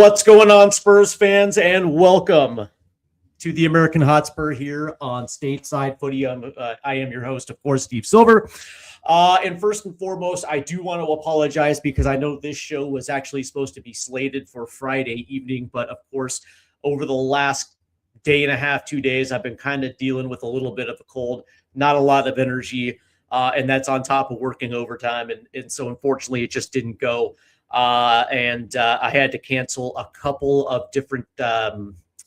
What's going on, Spurs fans, and welcome to the American Hotspur here on Stateside Footy. I am your host, of course, Steve Silver. And first and foremost, I do want to apologize because I know this show was actually supposed to be slated for Friday evening, but of course, over the last day and a half, 2 days, I've been kind of dealing with a little bit of a cold, not a lot of energy, and that's on top of working overtime. And so unfortunately, it just didn't go. I had to cancel a couple of different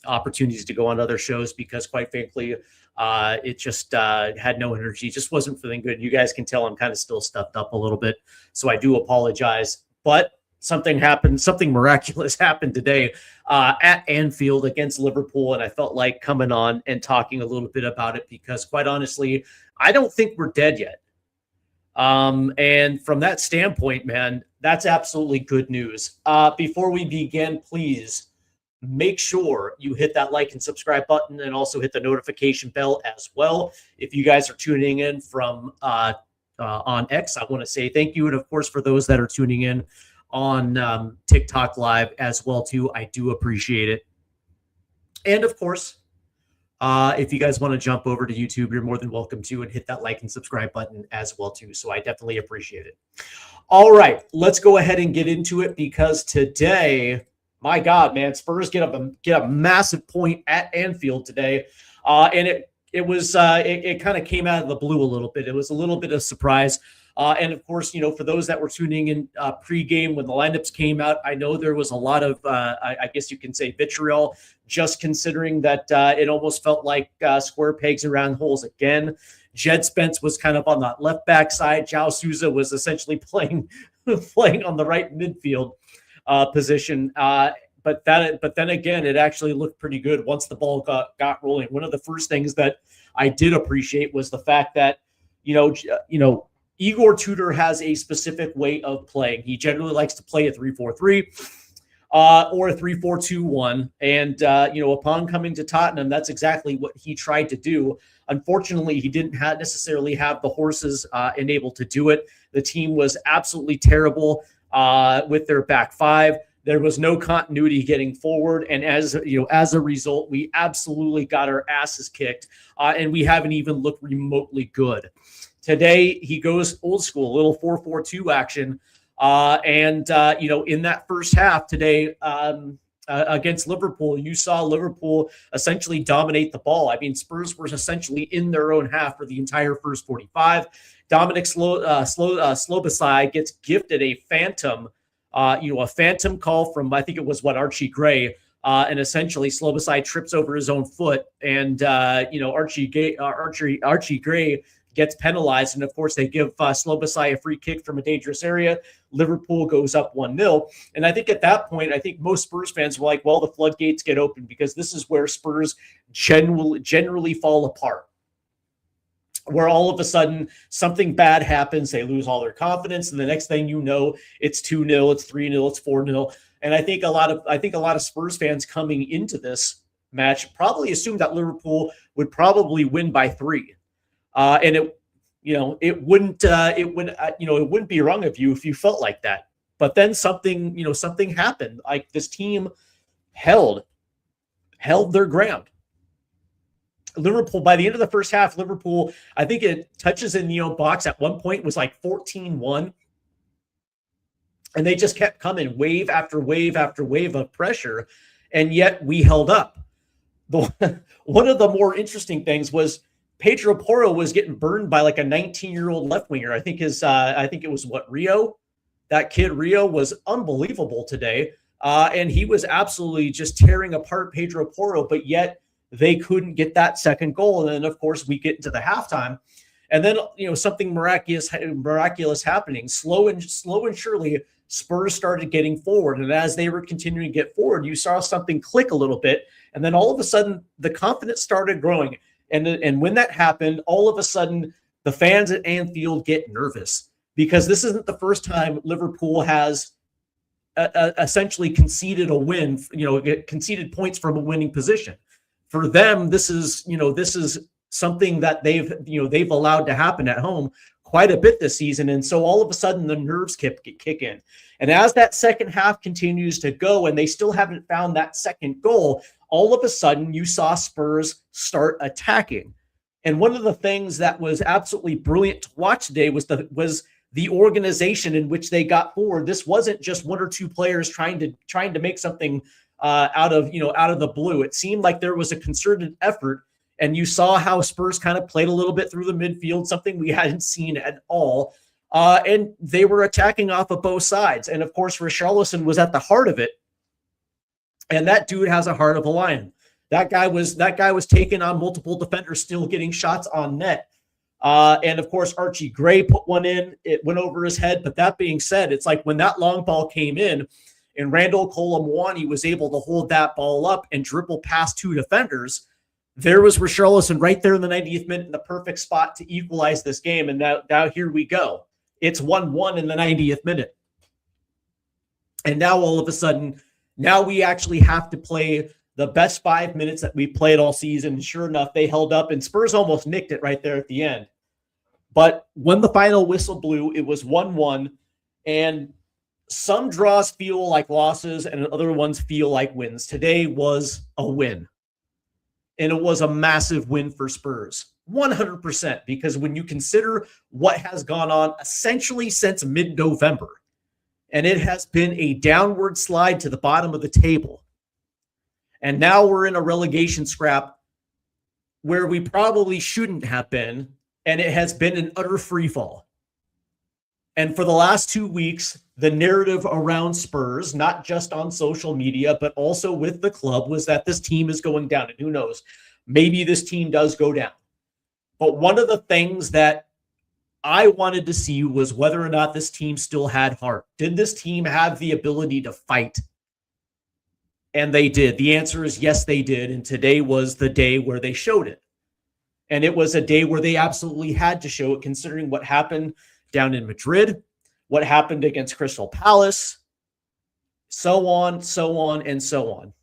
opportunities to go on other shows because, quite frankly, it just had no energy. It just wasn't feeling good. You guys can tell I'm kind of still stuffed up a little bit, so I do apologize. But something happened. Something miraculous happened today at Anfield against Liverpool, and I felt like coming on and talking a little bit about it because, quite honestly, I don't think we're dead yet. And from that standpoint, man, that's absolutely good news. Before we begin, please make sure you hit that like and subscribe button and also hit the notification bell as well. If you guys are tuning in from on X, I want to say thank you. And of course, for those that are tuning in on TikTok Live as well, too, I do appreciate it. And of course, if you guys want to jump over to YouTube, you're more than welcome to, and hit that like and subscribe button as well, too. So I definitely appreciate it. All right, let's go ahead and get into it because today, my God, man, Spurs get a massive point at Anfield today. And it kind of came out of the blue a little bit. It was a little bit of surprise. And of course, you know, for those that were tuning in pregame when the lineups came out, I know there was a lot of, I guess you can say, vitriol, just considering that it almost felt like square pegs around holes again. Jed Spence was kind of on that left back side. João Sousa was essentially playing on the right midfield position. But then again, it actually looked pretty good once the ball got rolling. One of the first things that I did appreciate was the fact that, you know, Igor Tudor has a specific way of playing. He generally likes to play a 3-4-3 or a 3-4-2-1. And, upon coming to Tottenham, that's exactly what he tried to do. Unfortunately, he didn't necessarily have the horses enabled to do it. The team was absolutely terrible with their back five. There was no continuity getting forward. And as a result, we absolutely got our asses kicked. And we haven't even looked remotely good. Today, he goes old school, a little 4-4-2 action. In that first half today against Liverpool, you saw Liverpool essentially dominate the ball. I mean, Spurs were essentially in their own half for the entire first 45. Dominic Szoboszlai gets gifted a phantom call from, I think it was Archie Gray. And essentially Szoboszlai trips over his own foot. And, Archie Gray gets penalized, and of course they give Szoboszlai a free kick from a dangerous area. Liverpool goes up 1-0, and I think at that point, I think most Spurs fans were like, well, the floodgates get open because this is where Spurs generally fall apart, where all of a sudden something bad happens, they lose all their confidence, and the next thing you know, it's 2-0, it's 3-0, it's 4-0. And I think a lot of Spurs fans coming into this match probably assumed that Liverpool would probably win by 3. And it wouldn't be wrong of you if you felt like that. But then something happened. Like this team held their ground. Liverpool, by the end of the first half, Liverpool, I think it touches in the box at one point was like 14-1. And they just kept coming wave after wave after wave of pressure. And yet we held up. One of the more interesting things was Pedro Porro was getting burned by like a 19-year-old left winger. I think it was Rio. That kid Rio was unbelievable today. And he was absolutely just tearing apart Pedro Porro, but yet they couldn't get that second goal. And then of course we get into the halftime. And then, something miraculous happening. Slow and surely Spurs started getting forward. And as they were continuing to get forward, you saw something click a little bit. And then all of a sudden the confidence started growing. And when that happened, all of a sudden, the fans at Anfield get nervous because this isn't the first time Liverpool has essentially conceded a win, conceded points from a winning position. For them, this is something that they've allowed to happen at home quite a bit this season. And so all of a sudden the nerves kick in. And as that second half continues to go and they still haven't found that second goal, all of a sudden you saw Spurs start attacking. And one of the things that was absolutely brilliant to watch today was the organization in which they got forward. This wasn't just one or two players trying to make something out of the blue. It seemed like there was a concerted effort, and you saw how Spurs kind of played a little bit through the midfield, something we hadn't seen at all. And they were attacking off of both sides. And of course, Richarlison was at the heart of it. And that dude has a heart of a lion. That guy was taking on multiple defenders, still getting shots on net. And of course, Archie Gray put one in. It went over his head. But that being said, it's like when that long ball came in and Randall Colomwani was able to hold that ball up and dribble past two defenders, there was Richarlison right there in the 90th minute in the perfect spot to equalize this game. And now here we go. It's 1-1 in the 90th minute. And now all of a sudden, now we actually have to play the best 5 minutes that we played all season. And sure enough, they held up, and Spurs almost nicked it right there at the end. But when the final whistle blew, it was 1-1. And some draws feel like losses and other ones feel like wins. Today was a win. And it was a massive win for Spurs. 100%. Because when you consider what has gone on essentially since mid-November, and it has been a downward slide to the bottom of the table. And now we're in a relegation scrap where we probably shouldn't have been, and it has been an utter free fall. And for the last 2 weeks, the narrative around Spurs, not just on social media, but also with the club, was that this team is going down. And who knows, maybe this team does go down. But one of the things that I wanted to see was whether or not this team still had heart. Did this team have the ability to fight? And they did. The answer is yes, they did. And today was the day where they showed it. And it was a day where they absolutely had to show it, considering what happened down in Madrid, what happened against Crystal Palace, so on, and so on.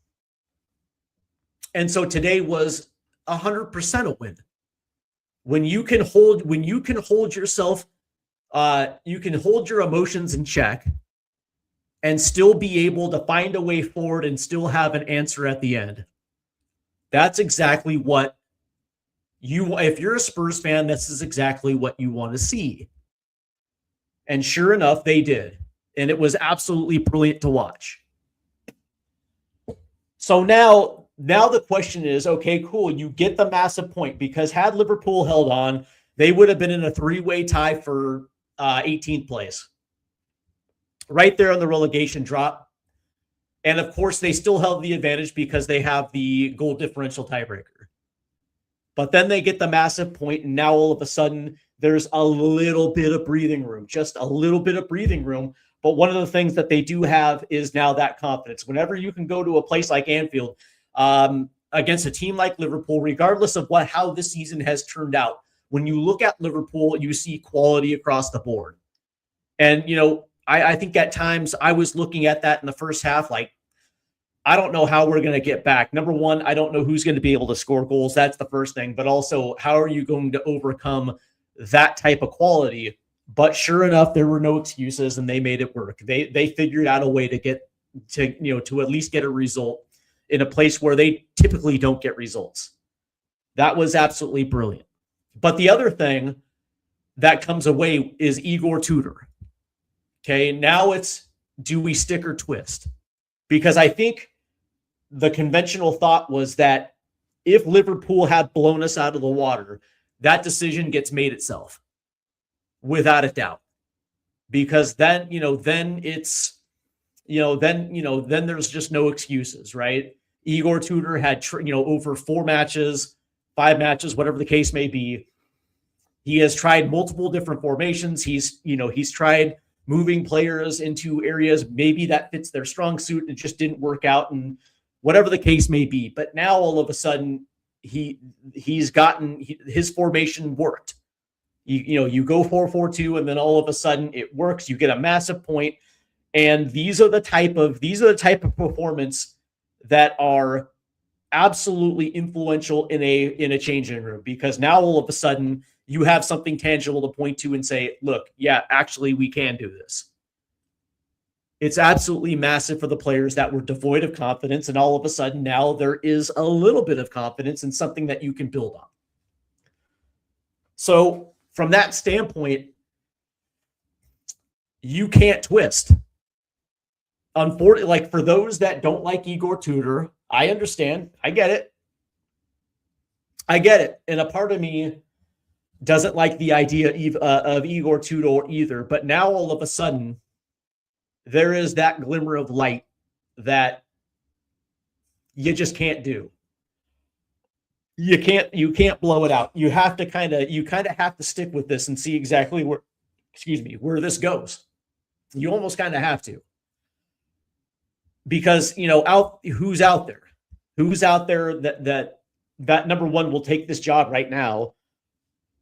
And so today was 100% a win. When you can hold yourself, you can hold your emotions in check and still be able to find a way forward and still have an answer at the end. That's exactly what if you're a Spurs fan, this is exactly what you want to see. And sure enough, they did. And it was absolutely brilliant to watch. So now the question is, okay, cool. You get the massive point, because had Liverpool held on, they would have been in a three-way tie for 18th place. Right there on the relegation drop. And of course, they still held the advantage because they have the goal differential tiebreaker. But then they get the massive point, and now all of a sudden, there's a little bit of breathing room, just a little bit of breathing room. But one of the things that they do have is now that confidence. Whenever you can go to a place like Anfield against a team like Liverpool, regardless of how this season has turned out, when you look at Liverpool, you see quality across the board. And, I think at times I was looking at that in the first half, like, I don't know how we're going to get back. Number one, I don't know who's going to be able to score goals. That's the first thing. But also, how are you going to overcome that type of quality? But sure enough, there were no excuses, and they made it work. They figured out a way to get to at least get a result in a place where they typically don't get results. That was absolutely brilliant. But the other thing that comes away is Igor Tudor. Okay, now it's, do we stick or twist? Because I think the conventional thought was that if Liverpool had blown us out of the water, that decision gets made itself, without a doubt. Because then, then it's, then there's just no excuses, right? Igor Tudor had, over 4 matches, 5 matches, whatever the case may be. He has tried multiple different formations. He's tried moving players into areas maybe that fits their strong suit. It just didn't work out, and whatever the case may be. But now all of a sudden, he's gotten his formation worked. You go 4-4-2, and then all of a sudden it works. You get a massive point, and these are the type of performance that are absolutely influential in a changing room, because now all of a sudden you have something tangible to point to and say, look, yeah, actually we can do this. It's absolutely massive for the players that were devoid of confidence. And all of a sudden now there is a little bit of confidence in something that you can build on. So from that standpoint, you can't twist. Unfortunately, like for those that don't like Igor Tudor, I understand. I get it. And a part of me doesn't like the idea of Igor Tudor either. But now all of a sudden, there is that glimmer of light that you just can't do. You can't blow it out. You have to kind of have to stick with this and see exactly where this goes. You almost kind of have to. Because, who's out there that number one will take this job right now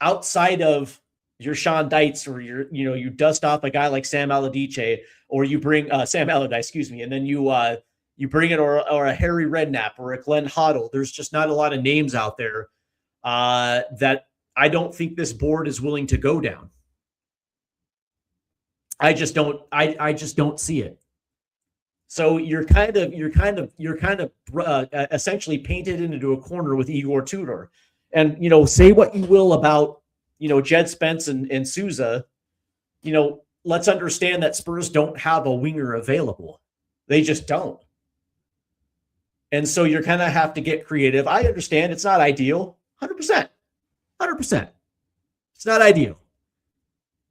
outside of your Sean Dites, or you dust off a guy like Sam Allardyce, or you bring Sam Allardyce, and then you bring it or a Harry Redknapp or a Glenn Hoddle. There's just not a lot of names out there that I don't think this board is willing to go down. I just don't see it. So you're kind of essentially painted into a corner with Igor Tudor. And, say what you will about, Jed Spence and Sousa, let's understand that Spurs don't have a winger available. They just don't. And so you're kind of have to get creative. I understand it's not ideal. 100%. It's not ideal.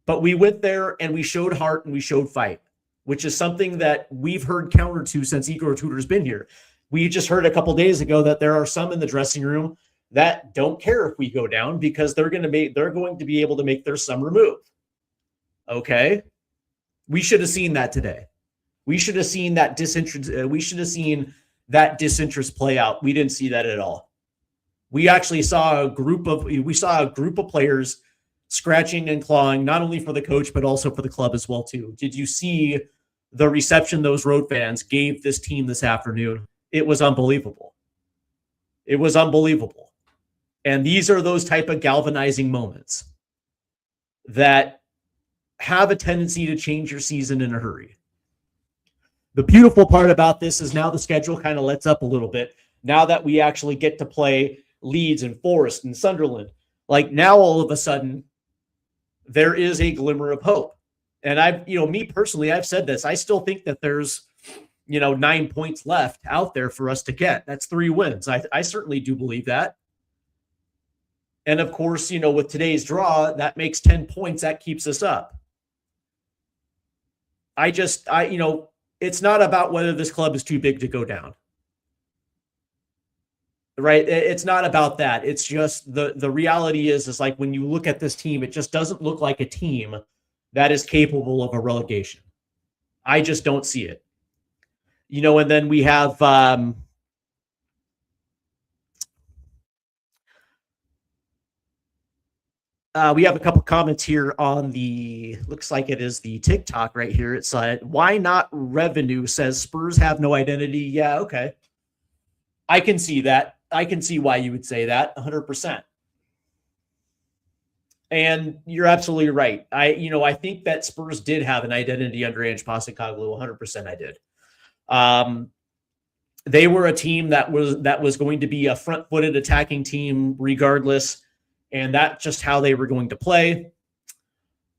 But we went there and we showed heart and we showed fight, which is something that we've heard counter to since Igor Tudor's been here. We just heard a couple days ago that there are some in the dressing room that don't care if we go down because they're going to be able to make their summer move. Okay. We should have seen that today. We should have seen that disinterest. We should have seen that disinterest play out. We didn't see that at all. We actually saw a group of players scratching and clawing, not only for the coach, but also for the club as well, too. Did you see the reception those road fans gave this team this afternoon? It was unbelievable. It was unbelievable. And these are those type of galvanizing moments that have a tendency to change your season in a hurry. The beautiful part about this is now the schedule kind of lets up a little bit. Now that we actually get to play Leeds and Forest and Sunderland, like now all of a sudden there is a glimmer of hope. And me personally, I've said this. I still think that there's, 9 points left out there for us to get. That's 3 wins. I certainly do believe that. And of course, with today's draw, that makes 10 points. That keeps us up. It's not about whether this club is too big to go down. Right? It's not about that. It's just the reality is like when you look at this team, it just doesn't look like a team that is capable of a relegation. I just don't see it. And then we have a couple comments here on looks like it is the TikTok right here. It's why not revenue, says Spurs have no identity. Yeah, okay. I can see that. I can see why you would say that 100%. And you're absolutely right. I think that Spurs did have an identity under Ange Postecoglou. 100% I did. They were a team that was going to be a front-footed attacking team regardless. And that's just how they were going to play.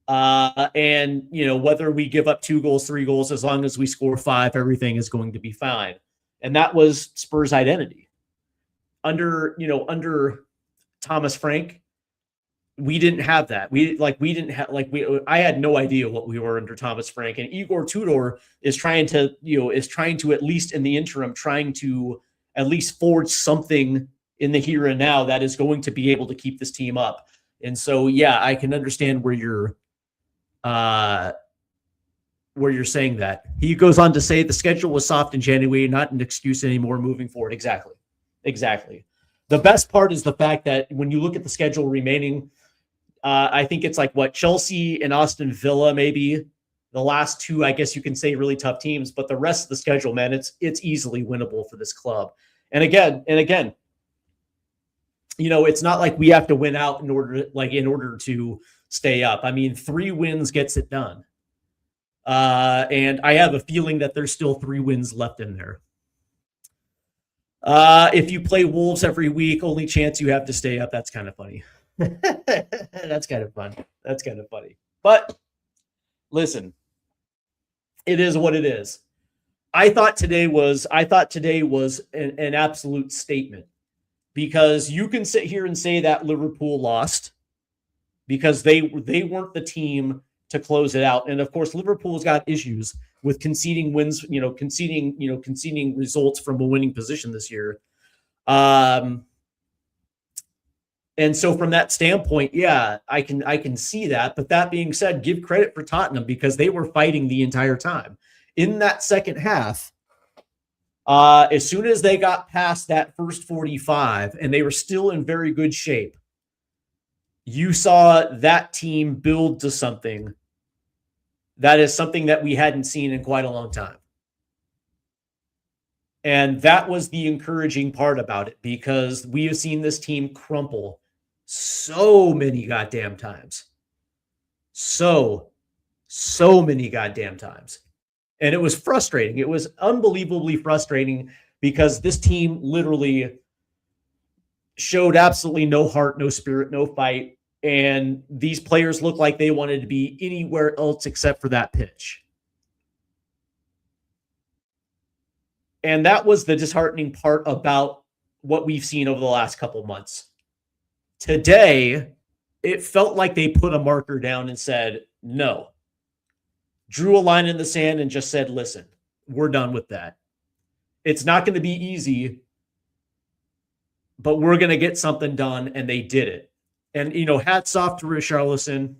And whether we give up 2 goals, 3 goals, as long as we score 5, everything is going to be fine. And that was Spurs' identity. Under Thomas Frank, we didn't have that. I had no idea what we were under Thomas Frank. And Igor Tudor is trying to at least in the interim, trying to at least forge something in the here and now that is going to be able to keep this team up. And so, yeah, I can understand where you're saying that. He goes on to say the schedule was soft in January, not an excuse anymore moving forward. Exactly. The best part is the fact that when you look at the schedule remaining, I think it's like Chelsea and Aston Villa, maybe the last 2, I guess you can say really tough teams, but the rest of the schedule, man, it's easily winnable for this club. And again, it's not like we have to win out in order to stay up. I mean, 3 wins gets it done. And I have a feeling that there's still 3 wins left in there. If you play Wolves every week, only chance you have to stay up. That's kind of funny. That's kind of fun. That's kind of funny. But listen, it is what it is. I thought today was an absolute statement, because you can sit here and say that Liverpool lost because they weren't the team to close it out. And of course, Liverpool's got issues with conceding wins, conceding results from a winning position this year. And so from that standpoint, yeah, I can see that. But that being said, give credit for Tottenham, because they were fighting the entire time. In that second half, as soon as they got past that first 45 and they were still in very good shape, you saw that team build to something that is something that we hadn't seen in quite a long time. And that was the encouraging part about it, because we have seen this team crumple so many goddamn times. So many goddamn times. And it was frustrating. It was unbelievably frustrating, because this team literally showed absolutely no heart, no spirit, no fight. And these players looked like they wanted to be anywhere else except for that pitch. And that was the disheartening part about what we've seen over the last couple months. Today, it felt like they put a marker down and said, no. Drew a line in the sand and just said, listen, we're done with that. It's not going to be easy, but we're going to get something done, and they did it. And, hats off to Richarlison.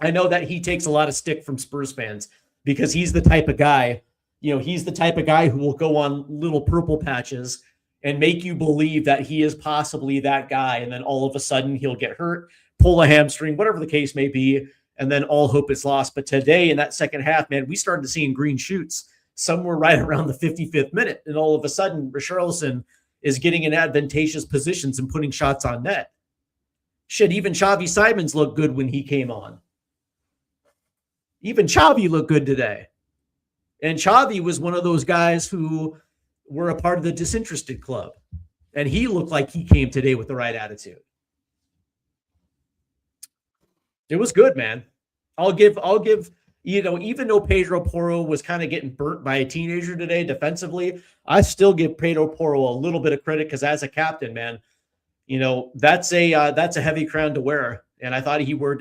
I know that he takes a lot of stick from Spurs fans, because he's the type of guy, who will go on little purple patches and make you believe that he is possibly that guy. And then all of a sudden he'll get hurt, pull a hamstring, whatever the case may be. And then all hope is lost. But today in that second half, man, we started seeing green shoots somewhere right around the 55th minute. And all of a sudden, Richarlison is getting in advantageous positions and putting shots on net. Shit, even Xavi Simons looked good when he came on. Even Xavi looked good today. And Xavi was one of those guys who were a part of the disinterested club. And he looked like he came today with the right attitude. It was good, man. I'll give, even though Pedro Porro was kind of getting burnt by a teenager today defensively, I still give Pedro Porro a little bit of credit, because as a captain, man, that's a heavy crown to wear. And I thought he wore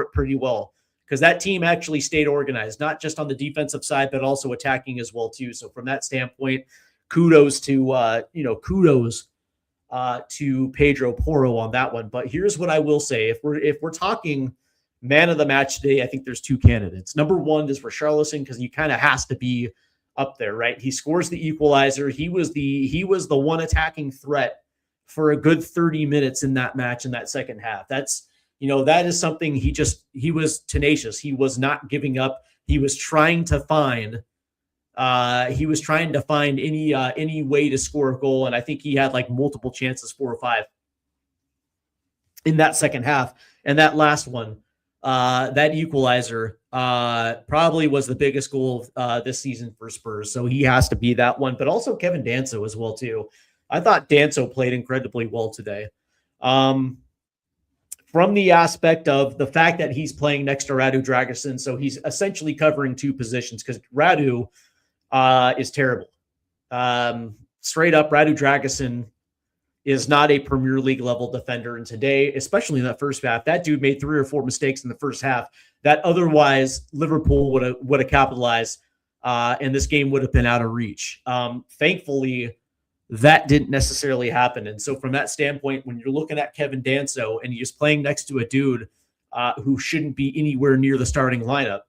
it pretty well, because that team actually stayed organized, not just on the defensive side, but also attacking as well too. So from that standpoint, kudos to Pedro Porro on that one. But here's what I will say: if we're talking man of the match today, I think there's 2 candidates. Number 1 is Richarlison, because he kind of has to be up there, right? He scores the equalizer. He was the one attacking threat for a good 30 minutes in that match, in that second half. That's, that is something he was tenacious. He was not giving up. He was trying to find any way to score a goal. And I think he had like multiple chances, 4 or 5 in that second half. And that last one, that equalizer, probably was the biggest goal this season for Spurs. So he has to be that one, but also Kevin Danso as well too. I thought Danso played incredibly well today. From the aspect of the fact that he's playing next to Radu Dragusin. So he's essentially covering 2 positions, because Radu is terrible. Straight up, Radu Dragusin is not a Premier League level defender. And today, especially in that first half, that dude made 3 or 4 mistakes in the first half that otherwise Liverpool would have capitalized, and this game would have been out of reach. Thankfully, that didn't necessarily happen. And so from that standpoint, when you're looking at Kevin Danso and he's playing next to a dude who shouldn't be anywhere near the starting lineup,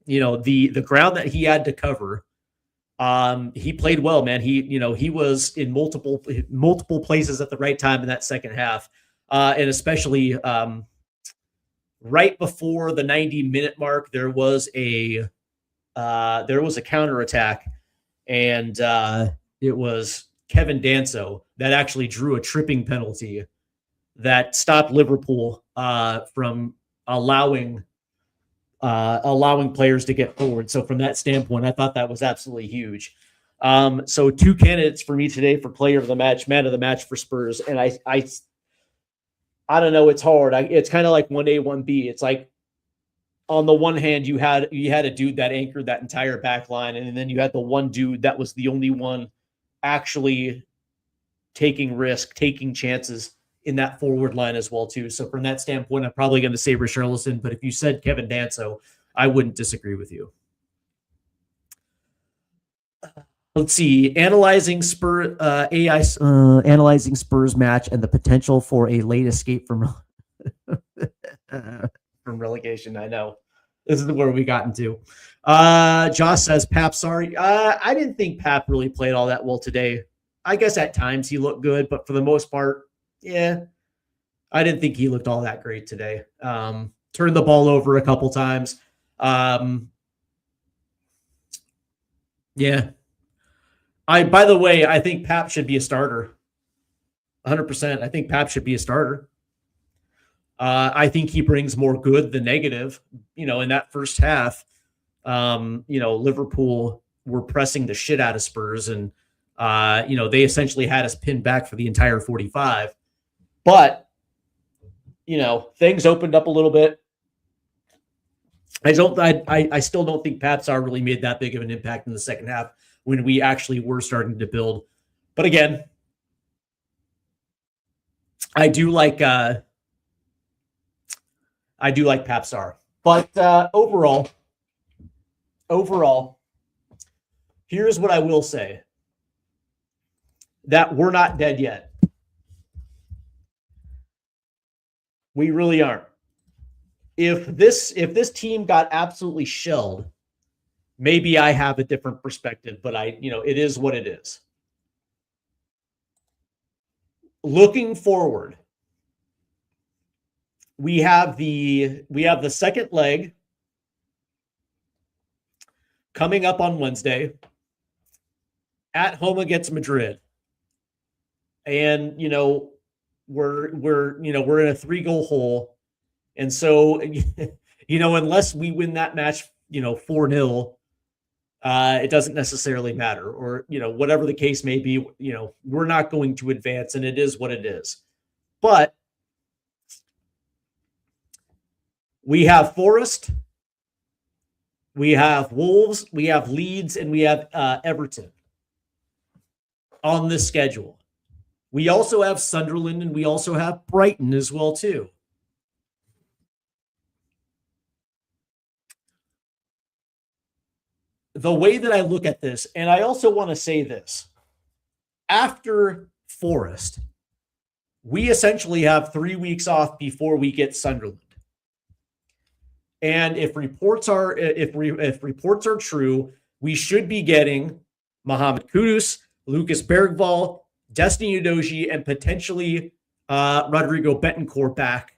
the ground that he had to cover, he played well, man. He was in multiple places at the right time in that second half. And especially right before the 90-minute mark, there was a counterattack, and it was Kevin Danso that actually drew a tripping penalty that stopped Liverpool from allowing players to get forward. So from that standpoint, I thought that was absolutely huge. So 2 candidates for me today for player of the match, man of the match for Spurs. And I don't know. It's hard. It's kind of like 1A, 1B. It's like on the one hand, you had a dude that anchored that entire back line, and then you had the one dude that was the only one actually taking risk, taking chances in that forward line as well too. So from that standpoint, I'm probably going to say Richarlison, but if you said Kevin Danso, I wouldn't disagree with you. Let's see. Analyzing Spurs match and the potential for a late escape from relegation. I know this is where we got into. Josh says Pap, sorry. I didn't think Pap really played all that well today. I guess at times he looked good, but for the most part, yeah, I didn't think he looked all that great today. Turned the ball over a couple times. Yeah. By the way, I think Pap should be a starter. 100%. I think Pap should be a starter. I think he brings more good than negative. In that first half, Liverpool were pressing the shit out of Spurs, and they essentially had us pinned back for the entire 45. But things opened up a little bit. I still don't think Papsar really made that big of an impact in the second half when we actually were starting to build. But again, I do like Papsar. But overall, here's what I will say. That we're not dead yet. We really aren't. If this team got absolutely shelled, maybe I have a different perspective, but it is what it is. Looking forward, we have the second leg coming up on Wednesday at home against Madrid. And we're in a 3-goal hole. And so unless we win that match 4-0, it doesn't necessarily matter, or whatever the case may be, we're not going to advance, and it is what it is. But we have Forest, we have Wolves, we have Leeds, and we have Everton on this schedule. We also have Sunderland, and we also have Brighton as well too. The way that I look at this, and I also want to say this, after Forest, we essentially have 3 weeks off before we get Sunderland. And if reports are true, we should be getting Mohamed Kudus, Lucas Bergvall, Destiny Udogie, and potentially Rodrigo Betancourt back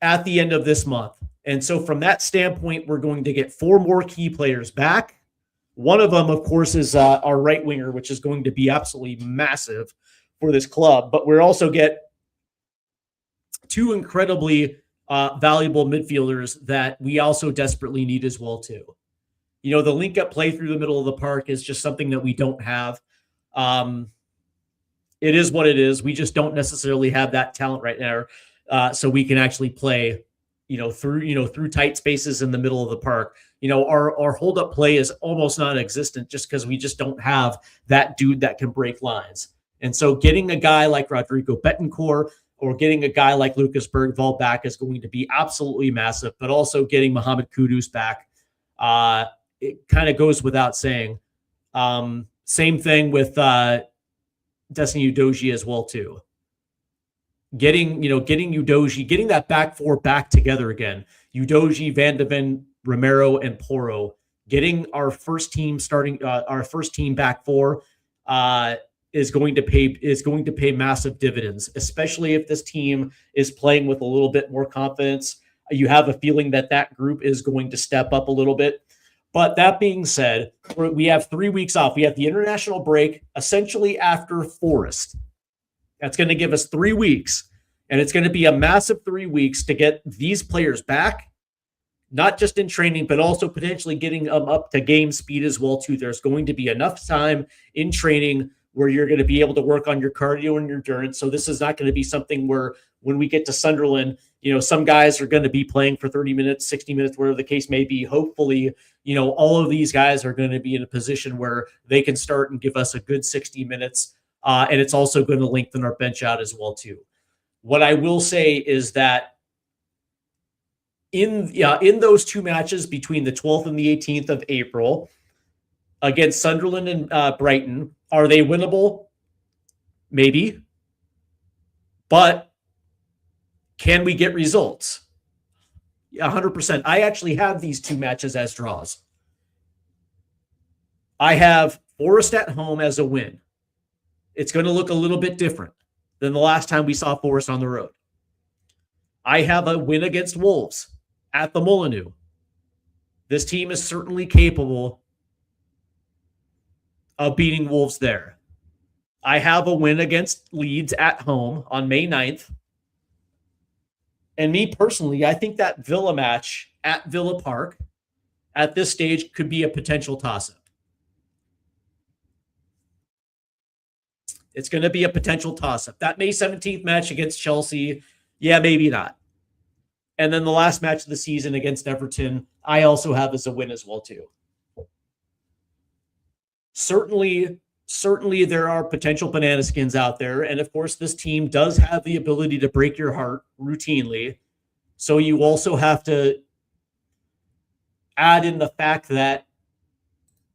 at the end of this month. And so from that standpoint, we're going to get 4 more key players back. One of them, of course, is our right winger, which is going to be absolutely massive for this club. But we'll also get 2 incredibly valuable midfielders that we also desperately need as well, too. The link-up play through the middle of the park is just something that we don't have. It is what it is. We just don't necessarily have that talent right now, so we can actually play through tight spaces in the middle of the park. Our hold-up play is almost non-existent just because we just don't have that dude that can break lines. And so getting a guy like Rodrigo Betancourt or getting a guy like Lucas Bergvall back is going to be absolutely massive, but also getting Mohamed Kudus back, it kind of goes without saying. Same thing with Destiny Udogie as well, too. Getting Udogie, getting that back 4 back together again. Udogie, Van de Ven, Romero, and Porro. Getting our first team back 4 is going to pay massive dividends, especially if this team is playing with a little bit more confidence. You have a feeling that group is going to step up a little bit. But that being said, we have 3 weeks off. We have the international break essentially after Forest. That's going to give us 3 weeks, and it's going to be a massive 3 weeks to get these players back, not just in training, but also potentially getting them up to game speed as well, too. There's going to be enough time in training where you're going to be able to work on your cardio and your endurance. So this is not going to be something where when we get to Sunderland, some guys are going to be playing for 30 minutes, 60 minutes, whatever the case may be. Hopefully, all of these guys are going to be in a position where they can start and give us a good 60 minutes. And it's also going to lengthen our bench out as well, too. What I will say is that in those 2 matches between the 12th and the 18th of April against Sunderland and Brighton, are they winnable? Maybe. But can we get results? 100%. I actually have these 2 matches as draws. I have Forest at home as a win. It's going to look a little bit different than the last time we saw Forest on the road. I have a win against Wolves at the Molineux. This team is certainly capable of beating Wolves there. I have a win against Leeds at home on May 9th. And me personally, I think that Villa match at Villa Park at this stage could be a potential toss-up. It's going to be a potential toss-up. That May 17th match against Chelsea, yeah, maybe not. And then the last match of the season against Everton, I also have as a win as well, too. Certainly there are potential banana skins out there. And of course, this team does have the ability to break your heart routinely. So you also have to add in the fact that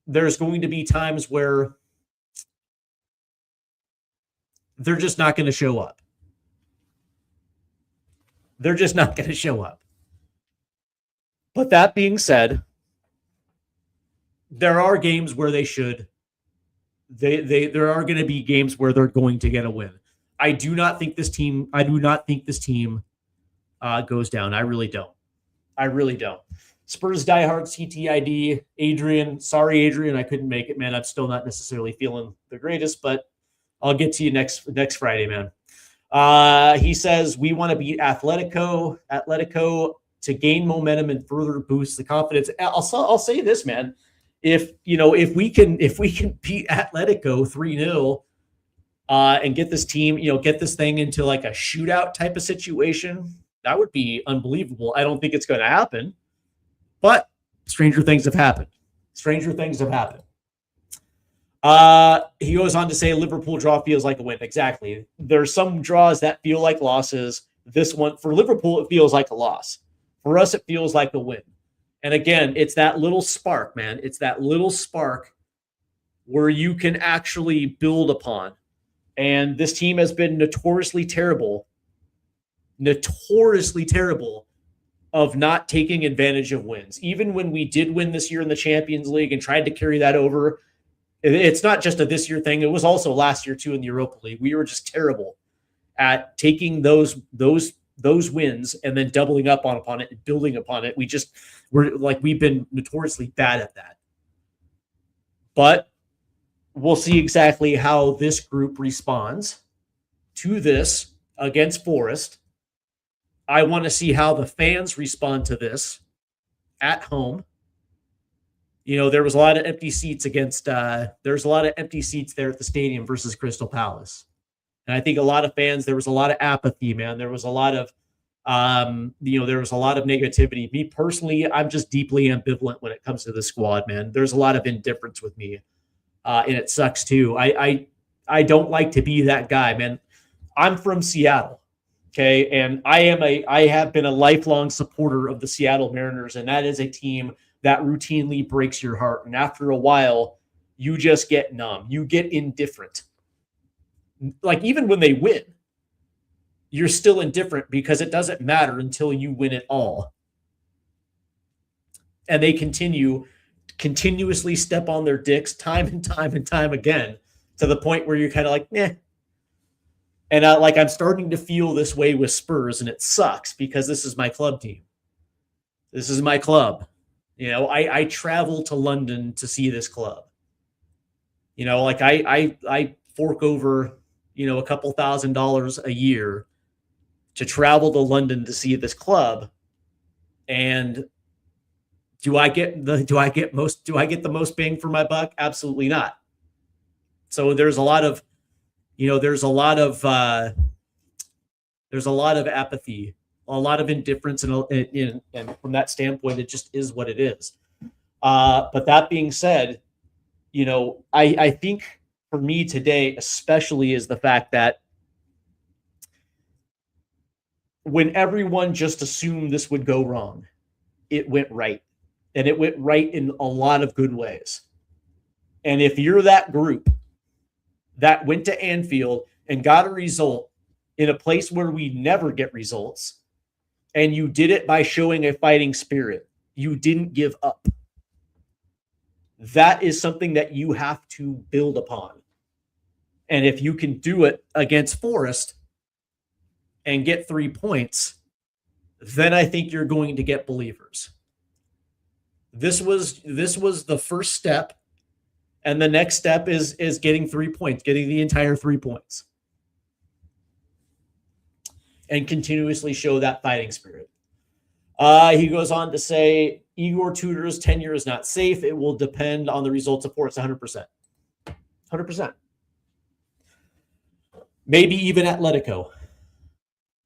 there's going to be times where they're just not going to show up. They're just not going to show up. But that being said, there are games where they should. There are going to be games where they're going to get a win. I do not think this team goes down. I really don't. Spurs diehard CTID. Adrian, sorry, Adrian, I couldn't make it, man. I'm still not necessarily feeling the greatest, but I'll get to you next Friday, man. He says we want to beat Atletico to gain momentum and further boost the confidence. I'll say this, man. If we can beat Atletico 3-0 and get this team, get this thing into like a shootout type of situation, that would be unbelievable. I don't think it's going to happen, but stranger things have happened. He goes on to say Liverpool draw feels like a win. Exactly. There's some draws that feel like losses. This one for Liverpool, it feels like a loss. For us, it feels like a win. And again, it's that little spark, man. It's that little spark where you can actually build upon. And this team has been notoriously terrible of not taking advantage of wins. Even when we did win this year in the Champions League and tried to carry that over, it's not just a this year thing. It was also last year too in the Europa League. We were just terrible at taking those wins and then doubling up upon it and building upon it. We've been notoriously bad at that. But we'll see exactly how this group responds to this against Forest. I want to see how the fans respond to this at home. There was a lot of empty seats there's a lot of empty seats there at the stadium versus Crystal Palace. And I think a lot of fans, there was a lot of apathy, man. There was a lot of, there was a lot of negativity. Me personally, I'm just deeply ambivalent when it comes to the squad, man. There's a lot of indifference with me. And it sucks too. I don't like to be that guy, man. I'm from Seattle. Okay. And I have been a lifelong supporter of the Seattle Mariners. And that is a team that routinely breaks your heart. And after a while, you just get numb. You get indifferent. Like even when they win, you're still indifferent because it doesn't matter until you win it all. And they continuously step on their dicks time and time again to the point where you're kind of like, meh. And I'm starting to feel this way with Spurs, and it sucks because this is my club team. This is my club. I travel to London to see this club. Like I fork over, a couple $1,000s a year to travel to London to see this club. And do I get the most bang for my buck? Absolutely not. So there's a lot of apathy, a lot of indifference, and from that standpoint, it just is what it is. But that being said, I think for me today, especially, is the fact that when everyone just assumed this would go wrong, it went right. And it went right in a lot of good ways. And if you're that group that went to Anfield and got a result in a place where we never get results, and you did it by showing a fighting spirit, you didn't give up. That is something that you have to build upon. And if you can do it against Forest and get 3 points, then I think you're going to get believers. This was the first step, and the next step is getting 3 points, getting the entire 3 points, and continuously show that fighting spirit. He goes on to say, Igor Tudor's tenure is not safe. It will depend on the results of Forest 100%. 100%. Maybe even Atletico.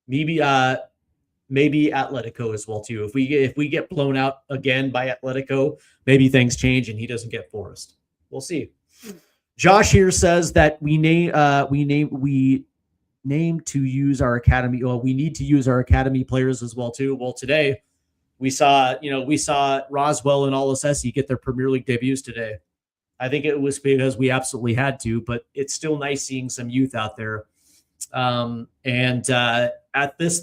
Maybe Atletico as well too. If we get blown out again by Atletico, maybe things change and he doesn't get Forest. We'll see. Josh here says that we name to use our academy. Well, we need to use our academy players as well too. Well, today we saw Roswell and Olasesi get their Premier League debuts today. I think it was because we absolutely had to, but it's still nice seeing some youth out there. At this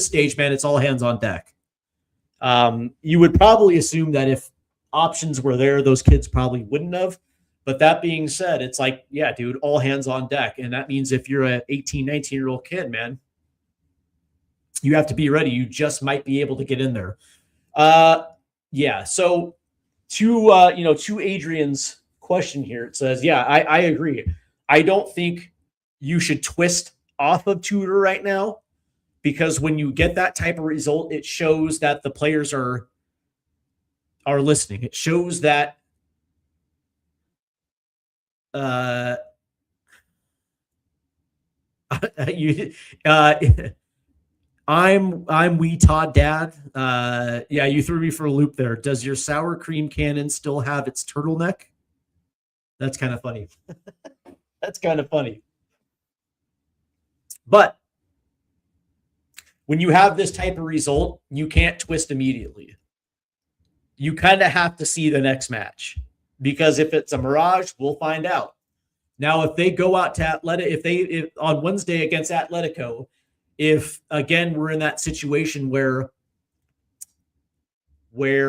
stage, man, it's all hands on deck. You would probably assume that if options were there, those kids probably wouldn't have. But that being said, it's like, yeah, dude, all hands on deck. And that means if you're an 18, 19-year-old kid, man, you have to be ready. You just might be able to get in there. Yeah. So to Adrian's question here, it says, yeah, I agree. I don't think you should twist off of Tudor right now, because when you get that type of result, it shows that the players are listening. It shows that I'm wee Todd dad. Yeah, you threw me for a loop there. Does your sour cream cannon still have its turtleneck? That's kind of funny. That's kind of funny. But when you have this type of result, you can't twist immediately. You kind of have to see the next match, because if it's a mirage, we'll find out. Now, if they go out to Atletico, if on Wednesday against Atletico, if again we're in that situation where we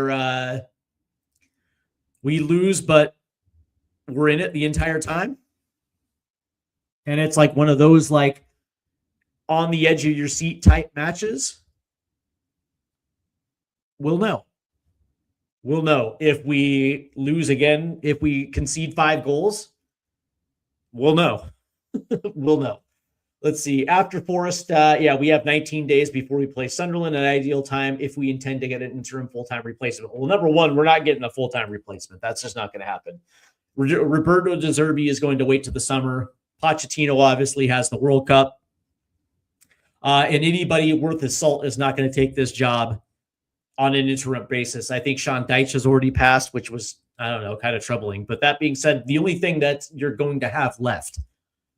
lose, but we're in it the entire time, and it's like one of those like on the edge of your seat type matches, we'll know. We'll know. If we lose again, if we concede 5 goals, we'll know. We'll know. Let's see. After Forest, we have 19 days before we play Sunderland, an ideal time if we intend to get an interim full-time replacement. Well, number one, we're not getting a full-time replacement. That's just not going to happen. Roberto De Zerbi is going to wait to the summer. Pochettino obviously has the World Cup. And anybody worth his salt is not going to take this job on an interim basis. I think Sean Dyche has already passed, which was, I don't know, kind of troubling. But that being said, the only thing that you're going to have left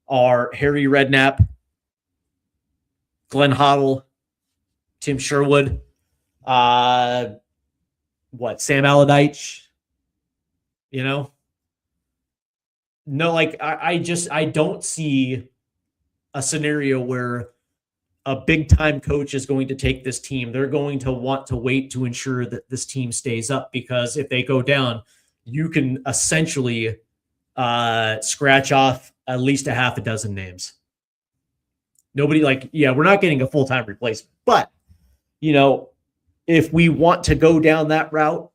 are Harry Redknapp, Glenn Hoddle, Tim Sherwood, Sam Allardyce, No, like I don't see a scenario where a big-time coach is going to take this team. They're going to want to wait to ensure that this team stays up, because if they go down, you can essentially scratch off at least a half a dozen names. Nobody we're not getting a full-time replacement. But, if we want to go down that route,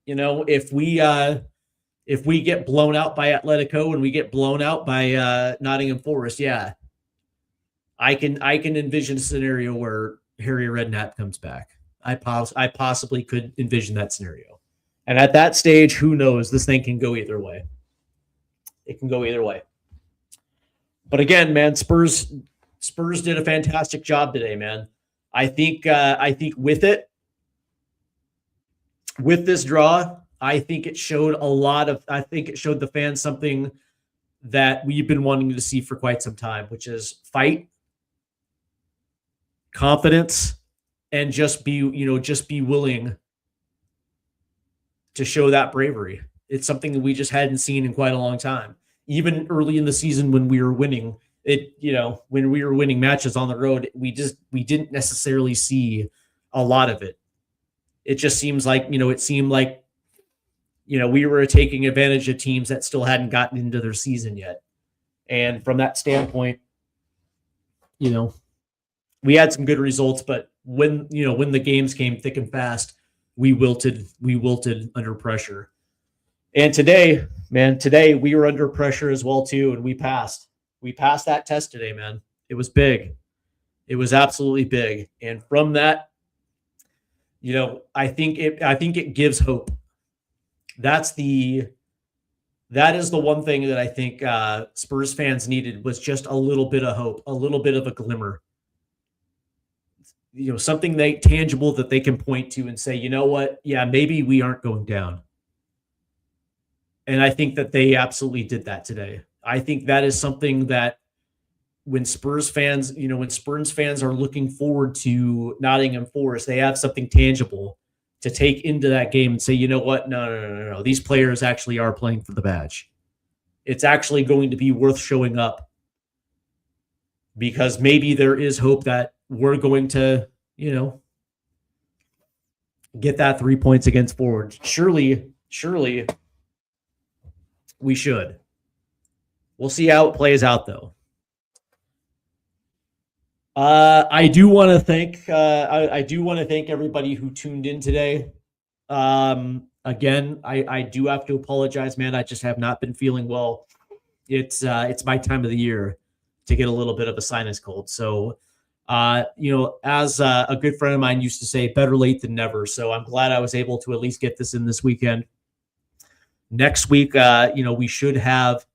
if we get blown out by Atletico and we get blown out by Nottingham Forest, yeah, I can envision a scenario where Harry Redknapp comes back. I possibly could envision that scenario. And at that stage, who knows? This thing can go either way. It can go either way. But again, man, Spurs did a fantastic job today, man. I think with this draw, I think it showed the fans something that we've been wanting to see for quite some time, which is fight, confidence, and just be willing to show that bravery. It's something that we just hadn't seen in quite a long time. Even early in the season when we were winning matches on the road, we didn't necessarily see a lot of it. It just seems like, we were taking advantage of teams that still hadn't gotten into their season yet. And from that standpoint, we had some good results, but when the games came thick and fast, we wilted under pressure. And today we were under pressure as well too, and we passed that test today, man. It was big. It was absolutely big. And from that, I think it gives hope. That is the one thing that I think Spurs fans needed, was just a little bit of hope, a little bit of a glimmer. Something tangible that they can point to and say, you know what? Yeah, maybe we aren't going down. And I think that they absolutely did that today. I think that is something that when Spurs fans are looking forward to Nottingham Forest, they have something tangible to take into that game and say, you know what? No. These players actually are playing for the badge. It's actually going to be worth showing up, because maybe there is hope that we're going to, get that 3 points against Forward. Surely we should. We'll see how it plays out, though. I do want to thank everybody who tuned in today. Again, I do have to apologize, man. I just have not been feeling well. It's my time of the year to get a little bit of a sinus cold. So, as a good friend of mine used to say, better late than never. So I'm glad I was able to at least get this in this weekend. Next week, we should have,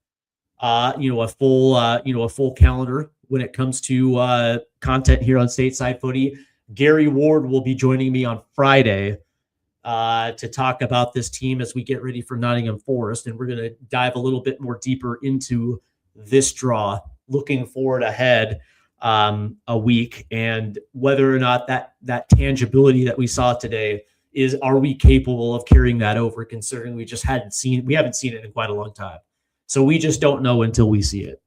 a full calendar when it comes to content here on Stateside Footy. Gary Ward will be joining me on Friday to talk about this team as we get ready for Nottingham Forest, and we're going to dive a little bit more deeper into this draw, looking forward ahead a week, and whether or not that tangibility that we saw today are we capable of carrying that over, considering we haven't seen it in quite a long time. So we just don't know until we see it.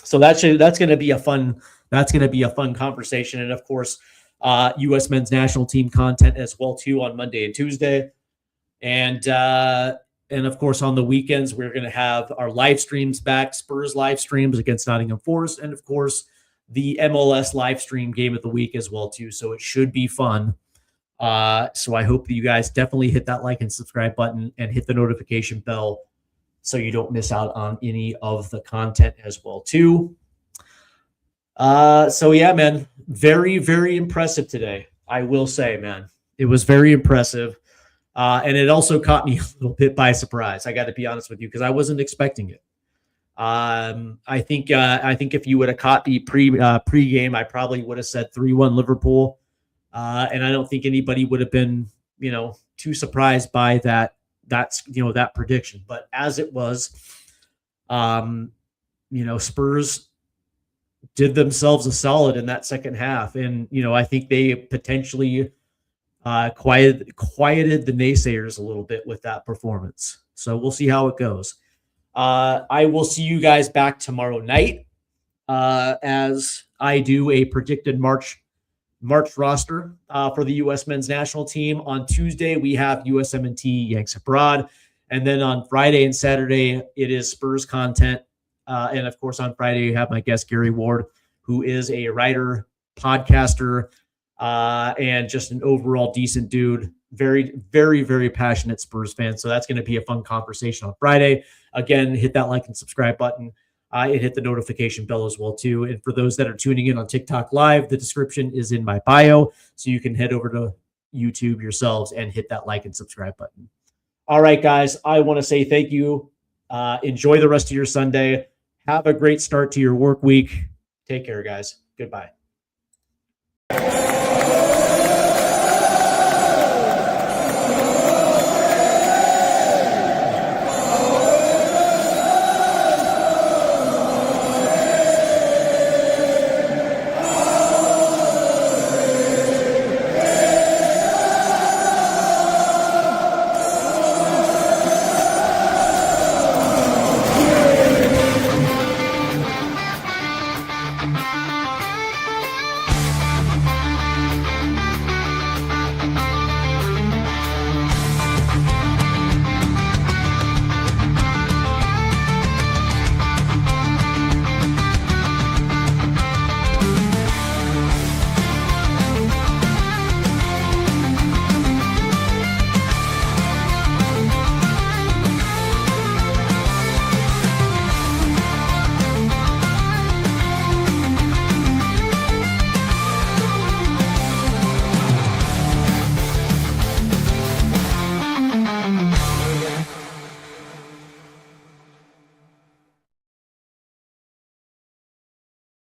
So that's going to be a fun conversation. And of course, U.S. men's national team content as well too on Monday and Tuesday. And of course on the weekends, we're going to have our live streams back, Spurs live streams against Nottingham Forest. And of course the MLS live stream game of the week as well too. So it should be fun. So I hope that you guys definitely hit that like and subscribe button and hit the notification bell so you don't miss out on any of the content as well too. So yeah, man, very, very impressive today. I will say, man, it was very impressive. And it also caught me a little bit by surprise. I got to be honest with you, because I wasn't expecting it. I think if you would have caught me pre-game, I probably would have said 3-1 Liverpool. And I don't think anybody would have been, too surprised by that prediction. But as it was, Spurs did themselves a solid in that second half. And, I think they potentially quieted the naysayers a little bit with that performance. So we'll see how it goes. I will see you guys back tomorrow night as I do a predicted March roster for the U.S. men's national team. On Tuesday, we have USMNT Yanks Abroad. And then on Friday and Saturday, it is Spurs content. And of course, on Friday, you have my guest, Gary Ward, who is a writer, podcaster, and just an overall decent dude. very, very, very passionate Spurs fan. So that's going to be a fun conversation on Friday. Again, hit that like and subscribe button. And hit the notification bell as well, too. And for those that are tuning in on TikTok Live, the description is in my bio. So you can head over to YouTube yourselves and hit that like and subscribe button. All right, guys, I want to say thank you. Enjoy the rest of your Sunday. Have a great start to your work week. Take care, guys. Goodbye.